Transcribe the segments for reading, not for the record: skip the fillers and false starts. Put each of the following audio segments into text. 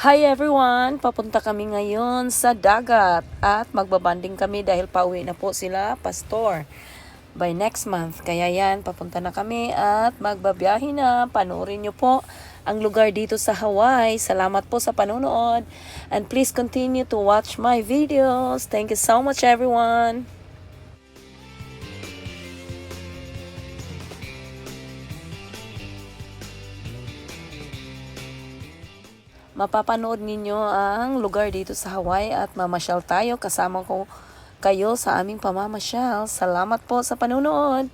Hi everyone! Papunta kami ngayon sa dagat at magbabanding kami dahil pauwi na po sila, Pastor, by next month. Kaya yan, papunta na kami at magbabiyahe na. Panoorin nyo po ang lugar dito sa Hawaii. Salamat po sa panonood and please continue to watch my videos. Thank you so much everyone! Mapapanood ninyo ang lugar dito sa Hawaii at mamasyal tayo. Kasama ko kayo sa aming pamamasyal. Salamat po sa panonood!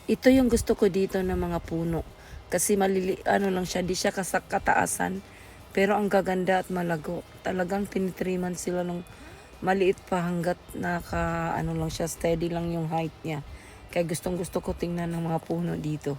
Ito yung gusto ko dito ng mga puno. Kasi ano lang siya, di siya kataasan. Pero ang gaganda at malago. Talagang tinitriman sila ng maliit pa hanggat ano lang siya, steady lang yung height niya. Kaya gustong gusto ko tingnan ng mga puno dito.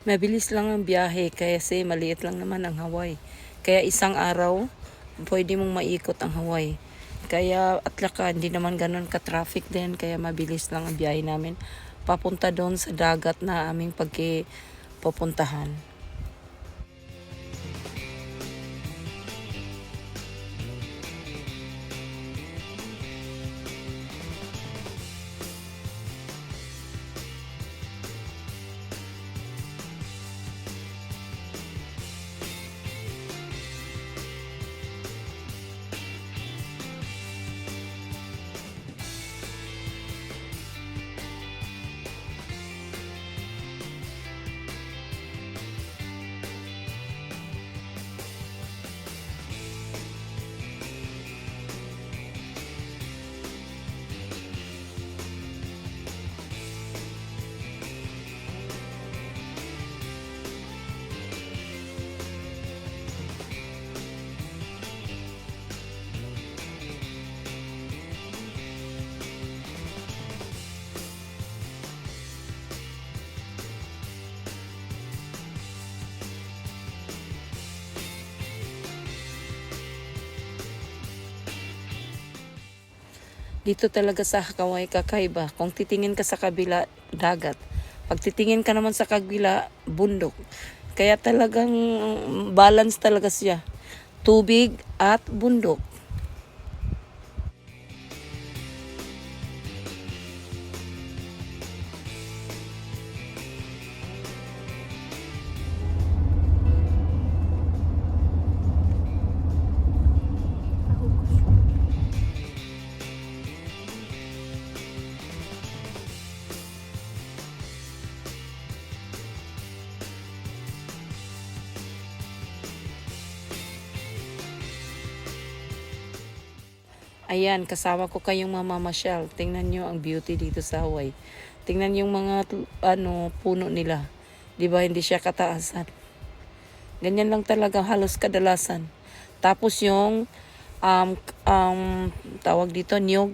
Mabilis lang ang biyahe kasi maliit lang naman ang Hawaii. Kaya isang araw, pwede mong maikot ang Hawaii. Kaya at saka hindi naman ganun ka-traffic din, kaya mabilis lang ang biyahe namin. Papunta doon sa dagat na aming pupuntahan. Dito talaga sa Hawaii kakaiba. Kung titingin ka sa kabila, dagat. Pag titingin ka naman sa kabila, bundok. Kaya talagang balance talaga siya. Tubig at bundok. Ayan, kasama ko kayong mamamasyal. Tingnan nyo ang beauty dito sa Hawaii. Tingnan yung mga puno nila. 'Di ba hindi siya kataasan? Ganyan lang talaga halos kadalasan. Tapos yung tawag dito niyog,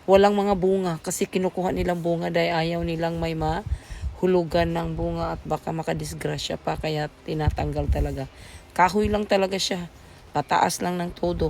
walang mga bunga kasi kinukuha nilang bunga dahil ayaw nilang may mahulugan ng bunga at baka makadisgrasya pa kaya tinatanggal talaga. Kahoy lang talaga siya. Pataas lang ng todo.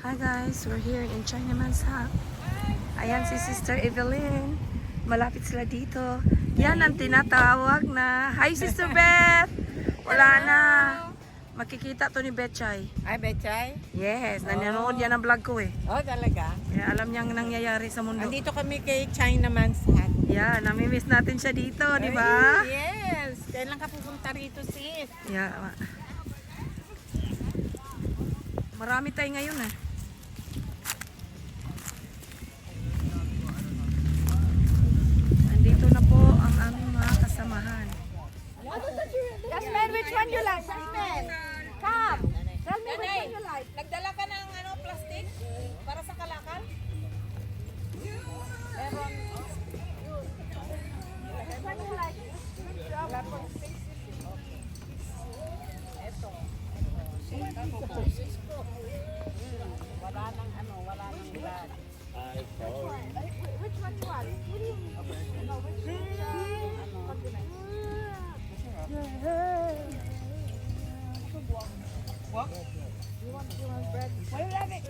Hi guys, we're here in Chinaman's hut. Ayan si Sister Evelyn. Malapit sila dito. Yan ang tinatawag na Hi Sister Beth! Wala na. Makikita to ni Betchay. Ay, Betchay? Yes, nanonood yan ang vlog ko eh. Oh, talaga? Kaya alam niya ang nangyayari sa mundo. Andito kami kay Chinaman's hut. Yeah, namimiss natin siya dito, di ba? Ay, yes! Kailan ka pupunta rito, sis? Yeah. Marami tayo ngayon eh. Andito na po ang aming mga kasamahan. Jasmine, which one you like? Jasmine, come. Tell me which one you like. Nagdala ka ng plastic para sa kalakal? Meron. Which one you like? Wala nang wala nang brand. Which one you want? No, which What? you want bread? Why you love it?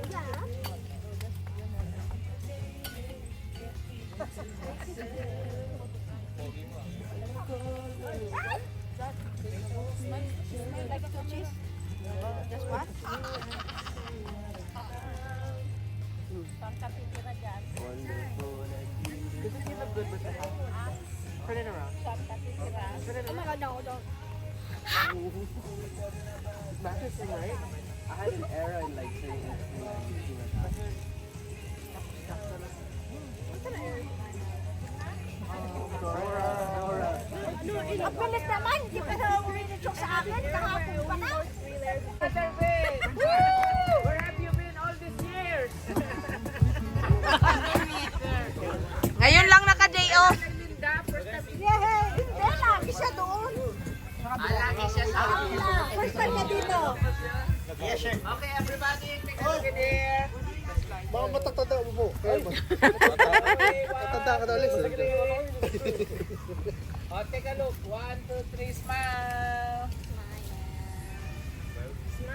Smell like two cheese? Just what? Saan ka titira dyan? Does it look good with the hat? Turn it around. Saan ka titira? Oh my god, no, don't. Mattressing, right? I had an era in like saying Dora. Ang bilis naman, hindi ka na uminig sa akin, kahapon pa na. Tatanda ka daw ulit. Oh, take a look. 1, 2, 3, smile.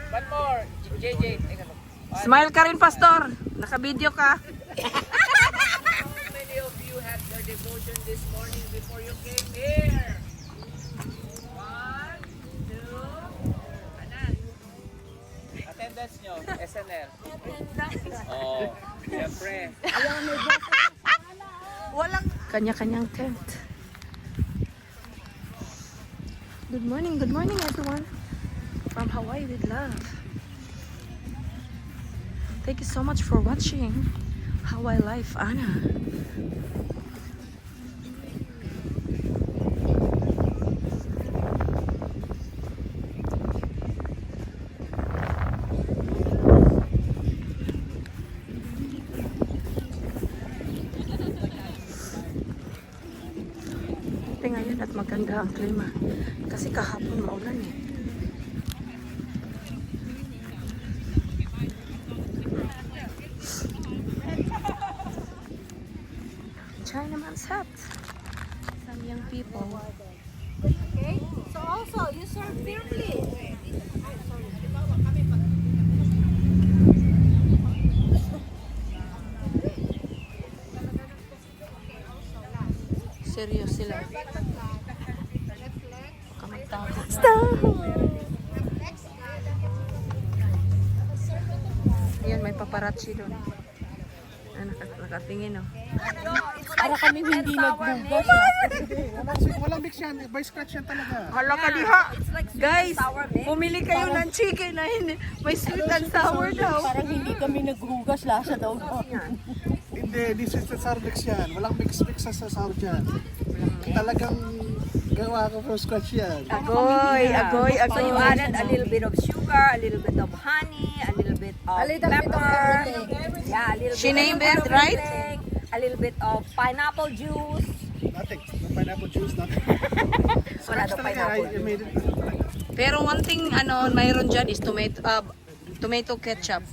One more. JJ, take a look. Smile ka rin, Pastor. Naka-video ka. How many of you had your devotion this morning before you came here? 1, 2, anan? Attendance nyo, SNL. Oh, siyempre. Walang kanya-kanyang tent. Good morning everyone. From Hawaii with love. Thank you so much for watching Hawaii Life, Anna. Buti ngayon at maganda ang klima. Kasi kahapon maulan eh. Chinaman's hut. Some young people. Okay? So also, you serve beer, please. Serious sila. Baka magtago. Stop! Ayan, may paparazzi doon. Nakatingin, oh. Para kami hindi nagbugas. Walang mix yan. By scratch yan talaga. Hala ka diha. Guys, pumili kayo ng chicken na may sweet and sour daw. Parang hindi kami naghugas, lasa daw. Hindi, this is the sour mix yan. Walang mix sa sour dyan. Talagang gawa ko from scratch yan. Agoy, agoy, So you agoy. added a little bit of sugar, a little bit of honey, a little bit of pepper. Yeah, a little She bit named of it, right? everything. A little bit of pineapple juice. Nothing. No pineapple juice, nothing. Wala daw pineapple I juice. made it. Pero one thing, mayroon dyan is tomato ketchup.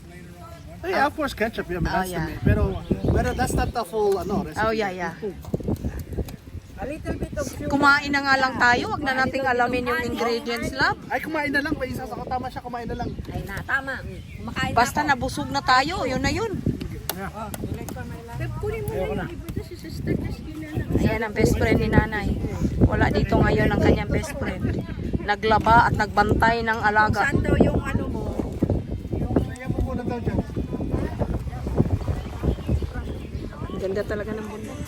Oh, yeah, of course, ketchup. Yeah, that's yeah. the main. Pero that's not the full recipe. Oh, yeah. A little bit of sugar. Kumain na nga lang tayo, wag na nating alamin yung ingredients, love. Ay, kumain na lang. May isa sa tama siya, kumain na lang. Ay na, tama. Kumakain na Basta ako. nabusog na tayo, yun na yun. Ayan ang best friend ni nanay. Wala dito ngayon ang kanyang best friend. Naglaba at nagbantay ng alaga. Saan daw yung ano mo? Kaya mo muna daw dyan. Ang ganda talaga ng bundok.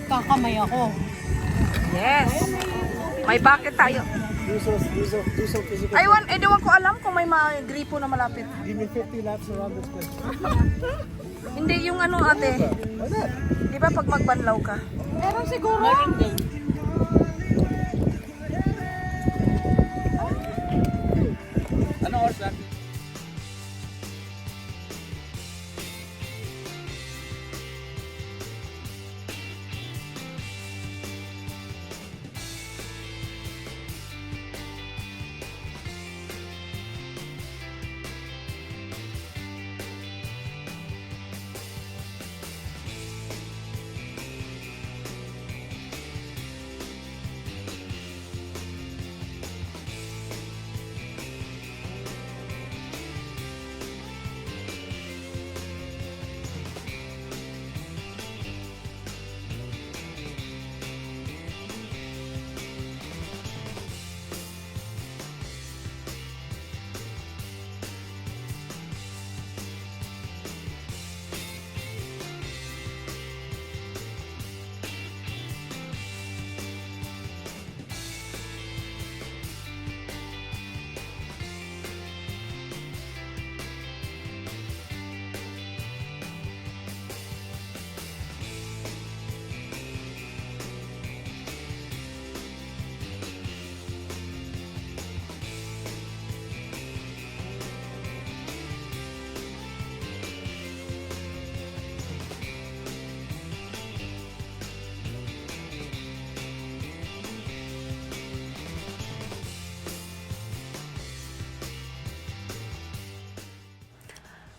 Kakamay ako. Yes! May bucket tayo. Do some physical. Di ko alam kung may mga gripo na malapit. Give me 50 laps around this place. Hindi yung ate. Why not? Di ba pag magbanlaw ka? Meron siguro. Ano oras lang?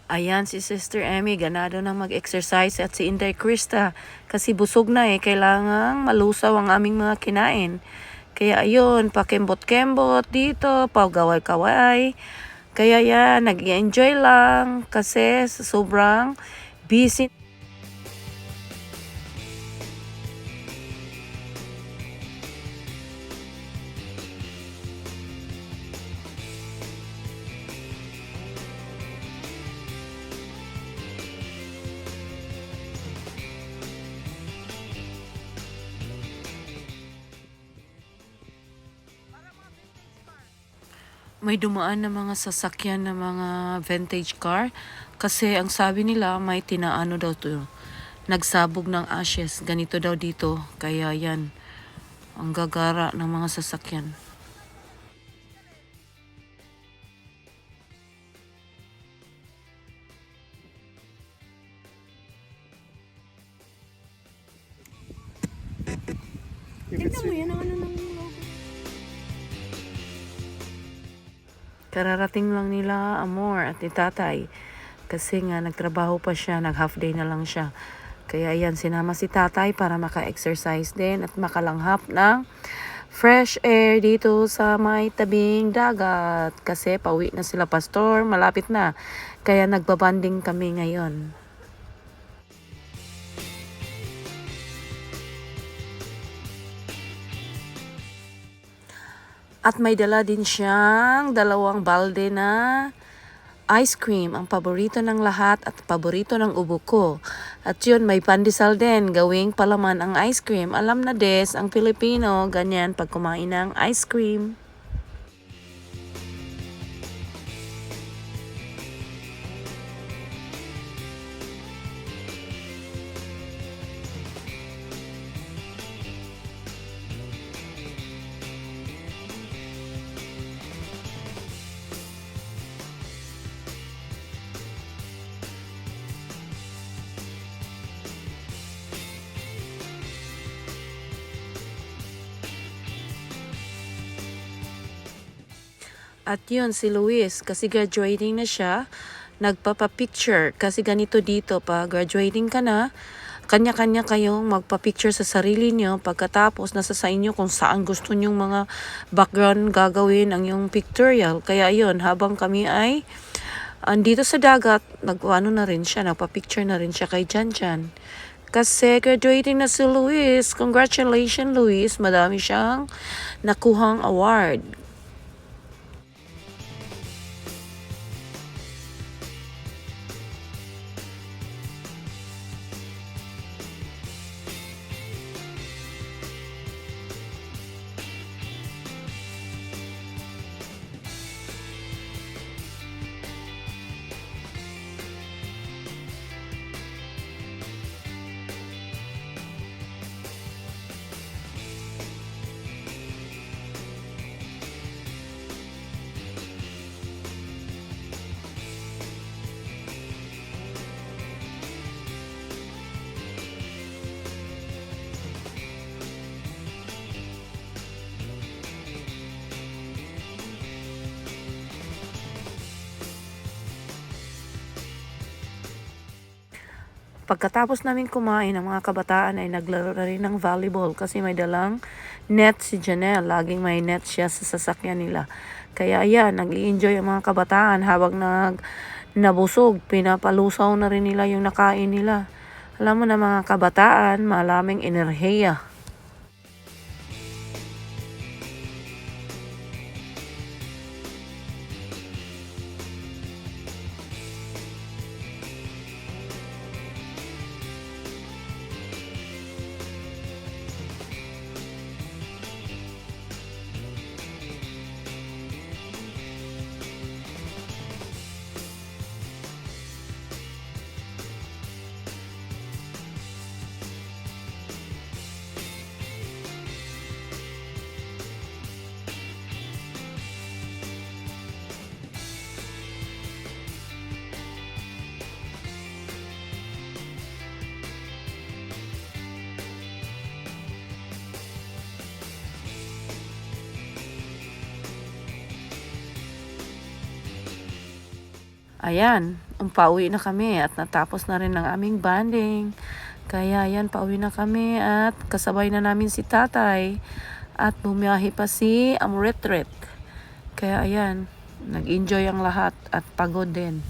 Ayan si Sister Emmy, ganado na mag-exercise at si Inday Krista kasi busog na kailangang malusaw ang aming mga kinain. Kaya ayun, pakembot-kembot dito, pagaway-kaway. Kaya yan, nag-enjoy lang kasi sobrang busy. May dumaan na mga sasakyan na mga vintage car kasi ang sabi nila may tinaano daw to. Nagsabog ng ashes. Ganito daw dito. Kaya yan. Ang gagara ng mga sasakyan. Kararating lang nila Amor at ni Tatay. Kasi nga nagtrabaho pa siya, nag half day na lang siya. Kaya yan, sinama si Tatay para maka-exercise din at makalanghap ng fresh air dito sa may tabing dagat. Kasi pauwi na sila Pastor, malapit na. Kaya nagbabanding kami ngayon. At may dala din siyang 2 balde na ice cream, ang paborito ng lahat at paborito ng ubo ko. At yun, may pandesal din, gawing palaman ang ice cream. Alam na des, ang Pilipino, ganyan pag kumain ng ice cream. At yun, si Luis, kasi graduating na siya, nagpapapicture. Kasi ganito dito, pa graduating ka na, kanya-kanya kayong magpa-picture sa sarili nyo. Pagkatapos, nasa sa inyo kung saan gusto nyong mga background gagawin ang yung pictorial. Kaya yun, habang kami ay andito sa dagat, nagpaano na rin siya, nagpa-picture na rin siya kay Jan Jan. Kasi graduating na si Luis. Congratulations, Luis. Madami siyang nakuhang award. Pagkatapos namin kumain, ang mga kabataan ay naglaro rin ng volleyball kasi may dalang net si Janelle. Laging may net siya sa sasakyan nila. Kaya ayan, nag-i-enjoy ang mga kabataan habang nabusog. Pinapalusaw na rin nila yung nakain nila. Alam mo na mga kabataan, malaming enerhiya. Ayan, pauwi na kami at natapos na rin ang aming bonding. Kaya ayan, pauwi na kami at kasabay na namin si tatay. At bumiyahe pa si Amritrit. Kaya ayan, nag-enjoy ang lahat at pagod din.